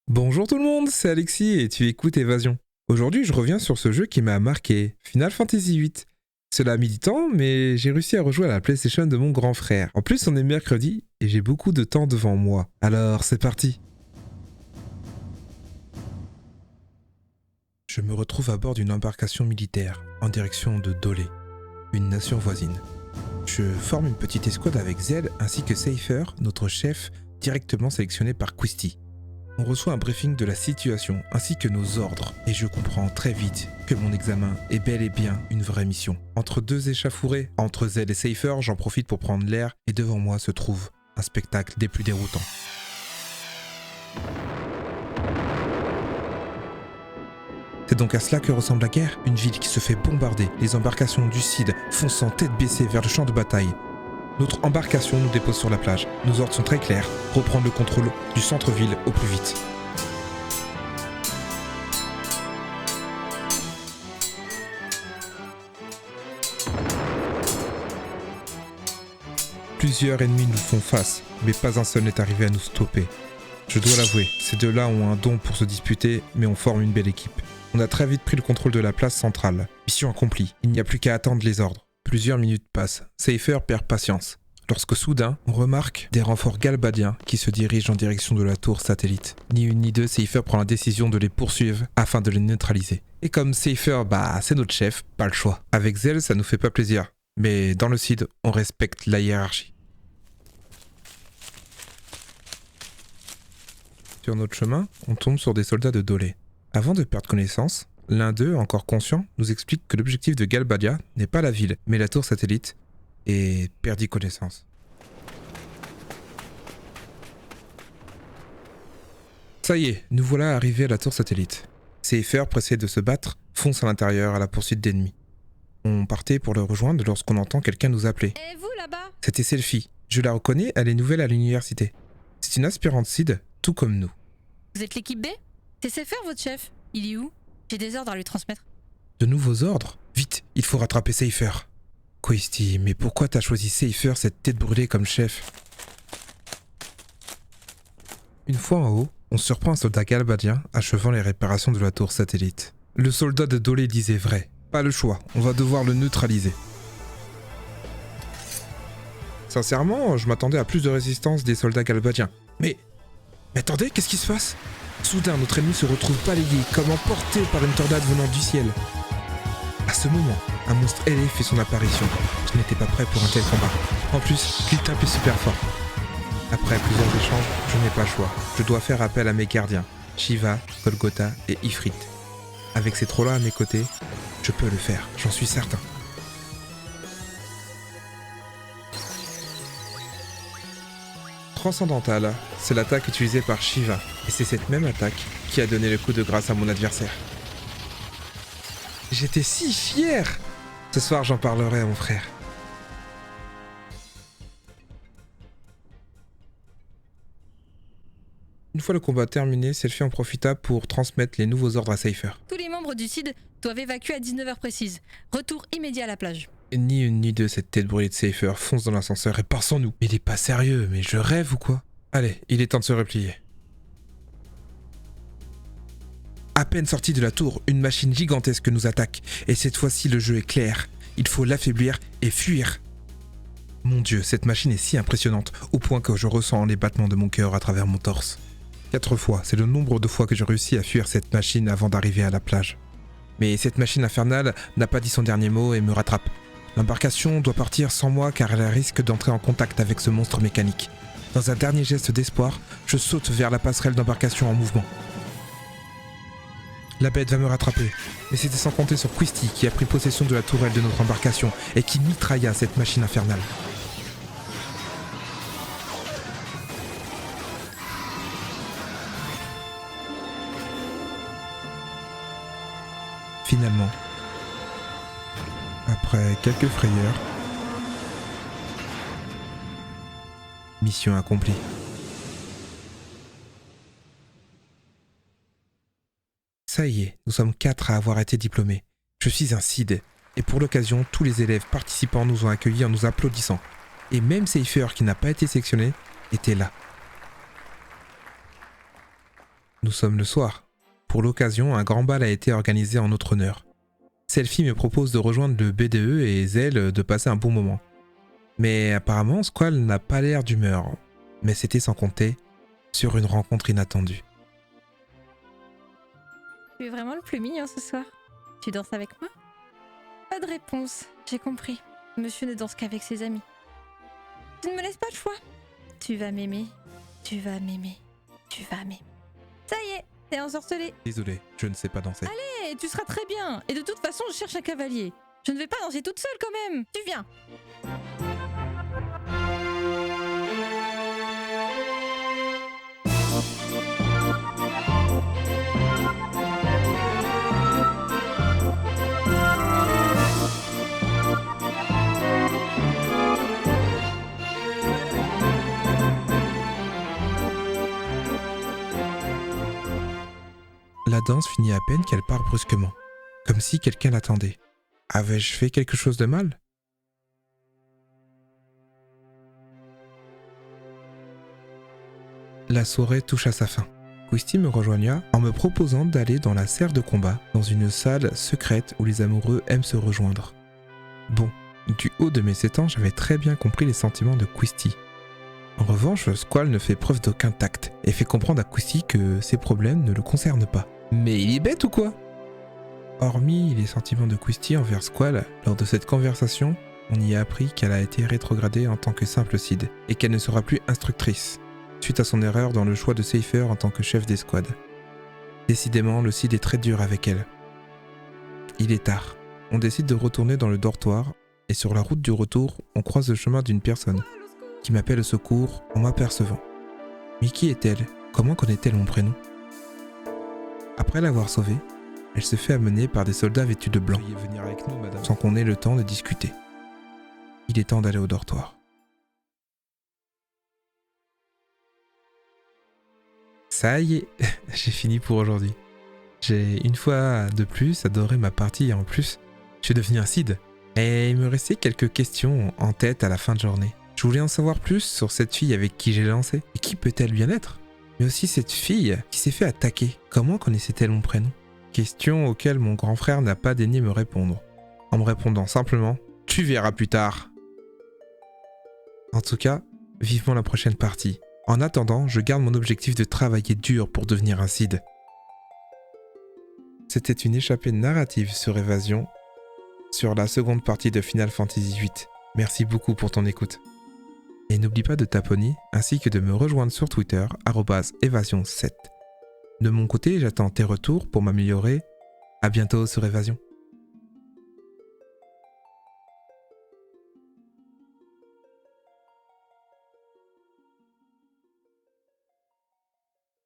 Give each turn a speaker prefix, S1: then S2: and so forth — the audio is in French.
S1: Bonjour tout le monde, c'est Alexis et tu écoutes Évasion. Aujourd'hui, je reviens sur ce jeu qui m'a marqué, Final Fantasy VIII. Cela a mis du temps, mais j'ai réussi à rejouer à la PlayStation de mon grand frère. En plus, on est mercredi et j'ai beaucoup de temps devant moi. Alors, c'est parti. Je me retrouve à bord d'une embarcation militaire en direction de Dolé, une nation voisine. Je forme une petite escouade avec Zell ainsi que Seifer, notre chef, directement sélectionné par Quistis. On reçoit un briefing de la situation ainsi que nos ordres et je comprends très vite que mon examen est bel et bien une vraie mission. Entre deux échauffourées, entre Zell et Seifer, j'en profite pour prendre l'air et devant moi se trouve un spectacle des plus déroutants. C'est donc à cela que ressemble la guerre, une ville qui se fait bombarder, les embarcations du Cid fonçant tête baissée vers le champ de bataille. Notre embarcation nous dépose sur la plage. Nos ordres sont très clairs, reprendre le contrôle du centre-ville au plus vite. Plusieurs ennemis nous font face, mais pas un seul n'est arrivé à nous stopper. Je dois l'avouer, ces deux-là ont un don pour se disputer, mais on forme une belle équipe. On a très vite pris le contrôle de la place centrale. Mission accomplie, il n'y a plus qu'à attendre les ordres. Plusieurs minutes passent. Seifer perd patience. Lorsque soudain, on remarque des renforts galbadiens qui se dirigent en direction de la tour satellite. Ni une ni deux, Seifer prend la décision de les poursuivre afin de les neutraliser. Et comme Seifer, c'est notre chef, pas le choix. Avec Zell, ça nous fait pas plaisir. Mais dans le Cid, on respecte la hiérarchie. Sur notre chemin, on tombe sur des soldats de Dolé. Avant de perdre connaissance, l'un d'eux, encore conscient, nous explique que l'objectif de Galbadia n'est pas la ville, mais la tour satellite, et perdit connaissance. Ça y est, nous voilà arrivés à la tour satellite. Seifer, pressé de se battre, fonce à l'intérieur à la poursuite d'ennemis. On partait pour le rejoindre lorsqu'on entend quelqu'un nous appeler.
S2: Et vous là-bas?
S1: C'était Selfie. Je la reconnais, elle est nouvelle à l'université. C'est une aspirante Cid, tout comme nous.
S2: Vous êtes l'équipe B? C'est Seifer votre chef? Il est où? J'ai des ordres à lui transmettre.
S1: De nouveaux ordres? Vite, il faut rattraper Seifer. Quistis, mais pourquoi t'as choisi Seifer, cette tête brûlée, comme chef? Une fois en haut, on surprend un soldat galbadien achevant les réparations de la tour satellite. Le soldat de Dolé disait vrai. Pas le choix, on va devoir le neutraliser. Sincèrement, je m'attendais à plus de résistance des soldats galbadiens. Mais attendez, qu'est-ce qui se passe? Soudain, notre ennemi se retrouve balayé, comme emporté par une tornade venant du ciel. À ce moment, un monstre ailé fait son apparition. Je n'étais pas prêt pour un tel combat. En plus, il tapait super fort. Après plusieurs échanges, je n'ai pas le choix. Je dois faire appel à mes gardiens, Shiva, Golgotha et Ifrit. Avec ces trolls-là à mes côtés, je peux le faire, j'en suis certain. Transcendantale, c'est l'attaque utilisée par Shiva, et c'est cette même attaque qui a donné le coup de grâce à mon adversaire. J'étais si fier! Ce soir, j'en parlerai à mon frère. Une fois le combat terminé, Selfie en profita pour transmettre les nouveaux ordres à Seifer.
S2: Tous les membres du CID doivent évacuer à 19h précise. Retour immédiat à la plage.
S1: Ni une ni deux, cette tête brûlée de Seifer fonce dans l'ascenseur et part sans nous. Il est pas sérieux, mais je rêve ou quoi? Allez, il est temps de se replier. À peine sorti de la tour, une machine gigantesque nous attaque. Et cette fois-ci, le jeu est clair. Il faut l'affaiblir et fuir. Mon Dieu, cette machine est si impressionnante, au point que je ressens les battements de mon cœur à travers mon torse. 4 fois, c'est le nombre de fois que j'ai réussi à fuir cette machine avant d'arriver à la plage. Mais cette machine infernale n'a pas dit son dernier mot et me rattrape. L'embarcation doit partir sans moi car elle risque d'entrer en contact avec ce monstre mécanique. Dans un dernier geste d'espoir, je saute vers la passerelle d'embarcation en mouvement. La bête va me rattraper, mais c'était sans compter sur Quistis qui a pris possession de la tourelle de notre embarcation et qui mitrailla cette machine infernale. Finalement, après quelques frayeurs, mission accomplie. Ça y est, nous sommes 4 à avoir été diplômés. Je suis un Cid, et pour l'occasion, tous les élèves participants nous ont accueillis en nous applaudissant. Et même Seifer, qui n'a pas été sélectionné, était là. Nous sommes le soir. Pour l'occasion, un grand bal a été organisé en notre honneur. Selfie me propose de rejoindre le BDE et Zell de passer un bon moment. Mais apparemment, Squall n'a pas l'air d'humeur. Mais c'était sans compter sur une rencontre inattendue.
S2: Tu es vraiment le plus mignon ce soir. Tu danses avec moi? Pas de réponse, j'ai compris. Monsieur ne danse qu'avec ses amis. Tu ne me laisses pas de choix. Tu vas m'aimer, tu vas m'aimer, tu vas m'aimer. Ça y est, t'es ensorcelé.
S1: Désolé, je ne sais pas danser.
S2: Allez, tu seras très bien. Et de toute façon, je cherche un cavalier. Je ne vais pas danser toute seule quand même. Tu viens.
S1: La danse finit à peine qu'elle part brusquement, comme si quelqu'un l'attendait. Avais-je fait quelque chose de mal? La soirée touche à sa fin. Quistis me rejoigna en me proposant d'aller dans la serre de combat, dans une salle secrète où les amoureux aiment se rejoindre. Bon, du haut de mes 7 ans, j'avais très bien compris les sentiments de Quistis. En revanche, Squall ne fait preuve d'aucun tact et fait comprendre à Quistis que ses problèmes ne le concernent pas. Mais il est bête ou quoi? Hormis les sentiments de Quistis envers Squall, lors de cette conversation, on y a appris qu'elle a été rétrogradée en tant que simple Cid et qu'elle ne sera plus instructrice, suite à son erreur dans le choix de Seifer en tant que chef d'escouade. Décidément, le Cid est très dur avec elle. Il est tard. On décide de retourner dans le dortoir et sur la route du retour, on croise le chemin d'une personne qui m'appelle au secours en m'apercevant. Mais qui est-elle? Comment connaît-elle mon prénom? Après l'avoir sauvée, elle se fait amener par des soldats vêtus de blanc, venir avec nous, madame, sans qu'on ait le temps de discuter. Il est temps d'aller au dortoir. Ça y est, j'ai fini pour aujourd'hui. J'ai une fois de plus adoré ma partie et en plus, je suis devenu un Cid. Et il me restait quelques questions en tête à la fin de journée. Je voulais en savoir plus sur cette fille avec qui j'ai lancé. Et qui peut-elle bien être? Mais aussi cette fille qui s'est fait attaquer. Comment connaissait-elle mon prénom? Question auxquelles mon grand frère n'a pas daigné me répondre. En me répondant simplement « Tu verras plus tard ». En tout cas, vivement la prochaine partie. En attendant, je garde mon objectif de travailler dur pour devenir un Cid. C'était une échappée narrative sur Évasion, sur la seconde partie de Final Fantasy VIII. Merci beaucoup pour ton écoute. Et n'oublie pas de t'abonner ainsi que de me rejoindre sur Twitter @Evasion7. De mon côté, j'attends tes retours pour m'améliorer. À bientôt sur Évasion.